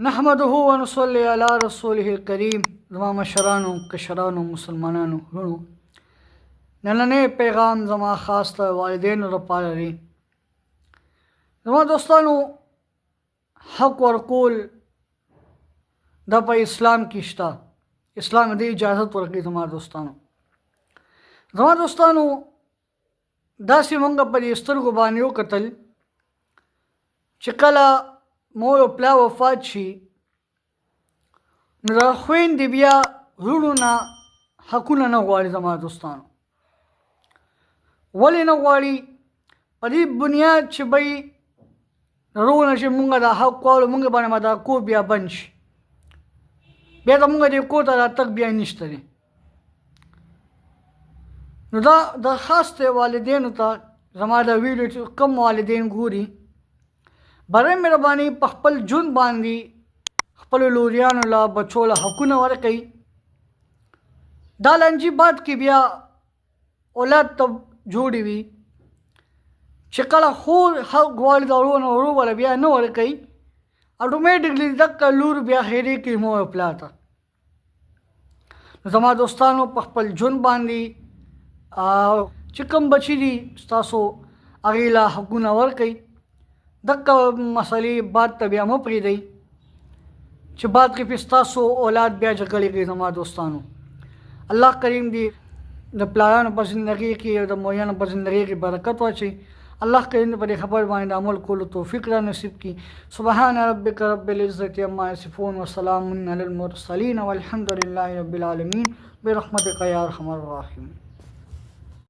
نحمده ونصلي على رسوله الكريم. زما مشرانو کشرانو مسلمانانو ورونو، نننې پیغام زما خاص ته والدینو لپاره دی. زما دوستانو، حق ورکول دا په اسلام کې شته. اسلام دې اجازت ورکړي. زما دوستانو داسې مونږ په دې سترګو باندې وکتل چې کله مور او پلار وفات شي نو د خویندې بیا وروڼو نه حقونه نه غواړي. زما دوستانو ولې نه غواړي؟ په دې بنیاد چې بی روغ نه چې مونږ دا حق غواړو، مونږ باندې به دا کور بیا بند شي، بیا د مونږ دې کور ته راتګ بیا نشته دی. نو دا درخواست دی والدینو ته، زما دا ویډیو چې کم والدین ګوري، برای مهرباني په خپل ژوند باندې خپلو لوریانو له بچو له حقونه ورکوي. دا لنجي باد کې بیا اولاد ته جوړې وي چې کله خور حق غواړي د ورو نه ورو ولا بیا نه ورکوي، اټومیټکلی دغه لور بیا هېرې کوي مور او پلار ته. نو زما دوستانو، په خپل ژوند باندې چې کوم بچي دي ستاسو هغې له حقونه ورکوي. دغه مسلې بعد ته بیا مه پرېږدئ چې بعد کې پې ستاسو اولاد بیا جګړې کوي. زما دوستانو، الله کریم دې د پلارانو په زندګۍ کې او د مویانو په زندګۍ کې برکت واچوي. الله کریم دې په دې خبر باندې عمل کولو توفیق را نصیب کړي. سبحان ربک رب العزة عما یصفون وسلام علی المرسلین والحمد لله رب العالمین برحمتک یا ارحم الراحمین.